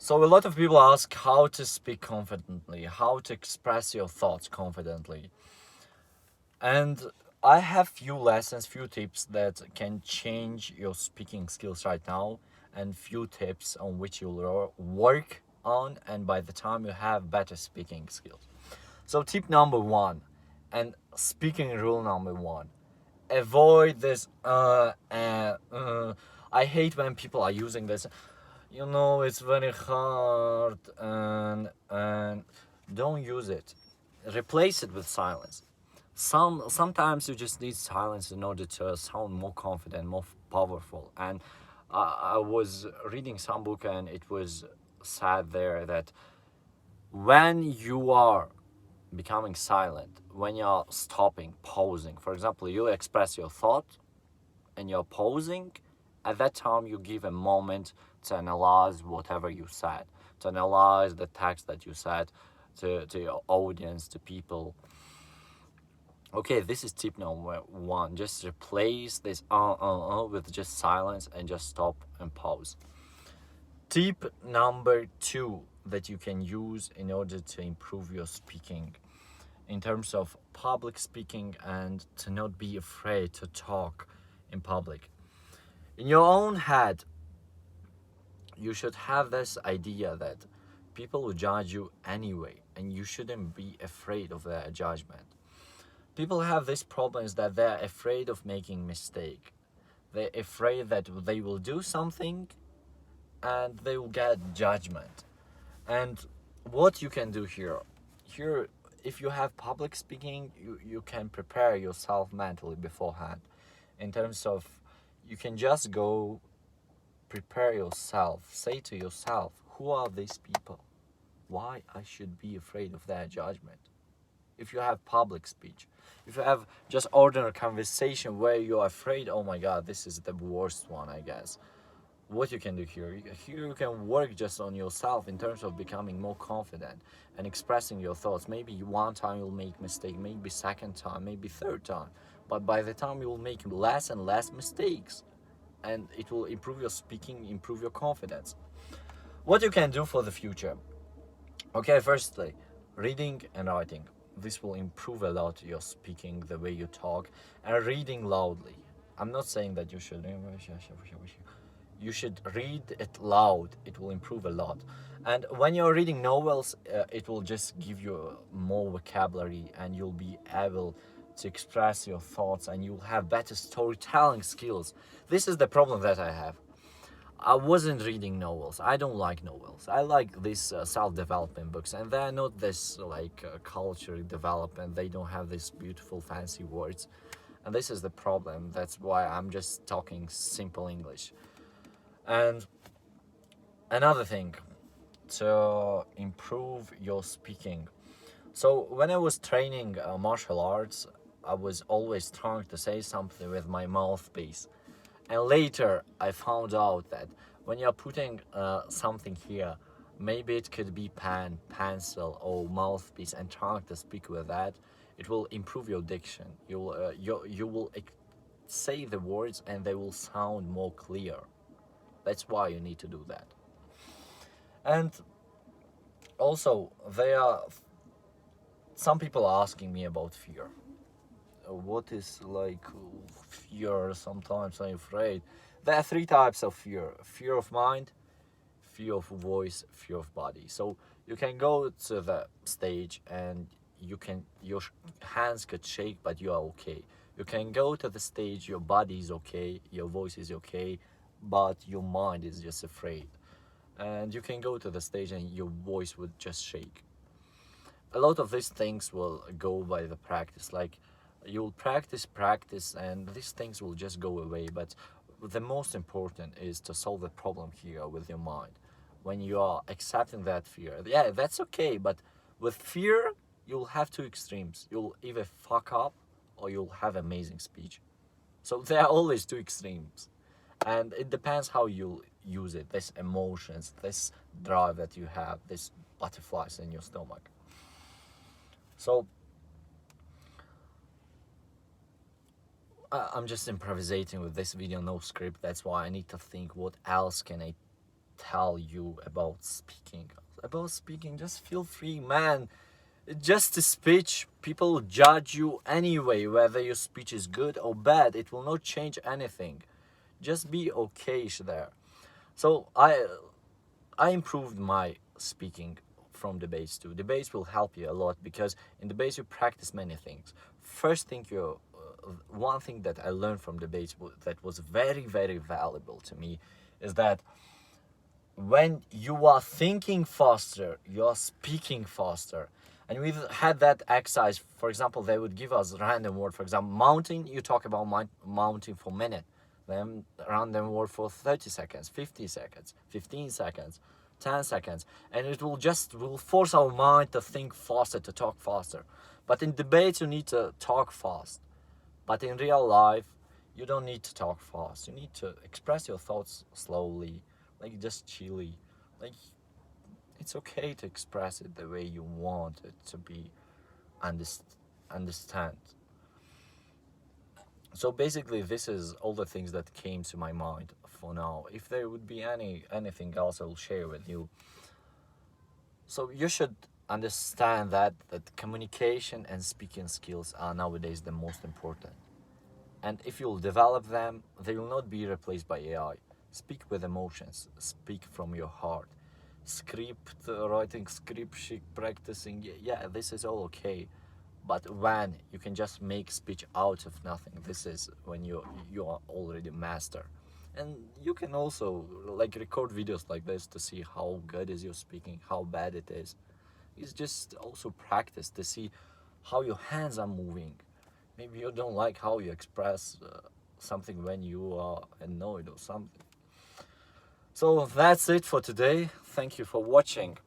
So a lot of people ask how to speak confidently, how to express your thoughts confidently. And I have few lessons, few tips that can change your speaking skills right now, and few tips on which you'll work on, and by the time you have better speaking skills. So tip number one, and speaking rule number one, avoid this I hate when people are using this, it's very hard, and don't use it. Replace it with silence. Sometimes you just need silence in order to sound more confident, more powerful. And I was reading some book, and it was said there that when you are becoming silent, when you're stopping, pausing, for example, you express your thought and you're pausing, at that time you give a moment to analyze whatever you said, to analyze the text that you said to your audience, to people. Okay, this is tip number one. Just replace this with just silence and just stop and pause. Tip number two that you can use in order to improve your speaking in terms of public speaking and to not be afraid to talk in public. In your own head, you should have this idea that people will judge you anyway, and you shouldn't be afraid of their judgment. People have this problem is that they're afraid of making mistake. They're afraid that they will do something and they will get judgment. And what you can do here, if you have public speaking, you can prepare yourself mentally beforehand. In terms of, you can just go prepare yourself, say to yourself, who are these people? Why I should be afraid of their judgment? If you have public speech, if you have just ordinary conversation where you're afraid, oh my god, this is the worst one, I guess. What you can do here you can work just on yourself in terms of becoming more confident and expressing your thoughts. Maybe one time you'll make mistake, maybe second time, maybe third time, but by the time you will make less and less mistakes, and it will improve your speaking, improve your confidence. What you can do for the future? Okay, firstly, reading and writing. This will improve a lot your speaking, the way you talk, and reading loudly. I'm not saying that you should. You should read it loud. It will improve a lot. And when you're reading novels, it will just give you more vocabulary, and you'll be able to express your thoughts, and you'll have better storytelling skills. This is the problem that I have. I wasn't reading novels. I don't like novels. I like these self-development books, and they're not this like culture development. They don't have these beautiful fancy words, and this is the problem. That's why I'm just talking simple English. And another thing, to improve your speaking. So when I was training martial arts, I was always trying to say something with my mouthpiece. And later I found out that when you're putting something here, maybe it could be pen, pencil, or mouthpiece, and trying to speak with that, it will improve your diction. You will say the words and they will sound more clear. That's why you need to do that. And also, there are some people are asking me about fear. What is like fear? Sometimes I'm afraid. There are three types of fear: fear of mind, fear of voice, fear of body. So you can go to the stage and your hands could shake, but you are okay. You can go to the stage, your body is okay, your voice is okay, but your mind is just afraid. And you can go to the stage and your voice would just shake. A lot of these things will go by the practice. Like, you'll practice, and these things will just go away. But the most important is to solve the problem here with your mind. When you are accepting that fear, yeah, that's okay. But with fear, you'll have two extremes. You'll either fuck up or you'll have amazing speech. So there are always two extremes, and it depends how you use it. This emotions, this drive that you have, this butterflies in your stomach. So I'm just improvisating with this video, no script. That's why I need to think what else can I tell you about speaking. About speaking, just feel free, man. Just a speech, people will judge you anyway, whether your speech is good or bad. It will not change anything. Just be okay there. So I improved my speaking from debates too. Debates will help you a lot because in debates you practice many things. First thing one thing that I learned from debates that was very, very valuable to me is that when you are thinking faster, you are speaking faster. And we've had that exercise. For example, they would give us random word. For example, mountain, you talk about mountain for a minute. Then random word for 30 seconds, 50 seconds, 15 seconds, 10 seconds. And it will force our mind to think faster, to talk faster. But in debates, you need to talk fast. But in real life, you don't need to talk fast. You need to express your thoughts slowly, like just chilly. Like, it's okay to express it the way you want it to be understand. So basically, this is all the things that came to my mind for now. If there would be anything else, I will share with you. So you should understand that communication and speaking skills are nowadays the most important. And if you'll develop them, they will not be replaced by AI. Speak with emotions. Speak from your heart. Writing script, practicing. Yeah, this is all okay. But when you can just make speech out of nothing, this is when you are already master. And you can also like record videos like this to see how good is your speaking, how bad it is. It's just also practice to see how your hands are moving. Maybe you don't like how you express something when you are annoyed or something. So that's it for today. Thank you for watching.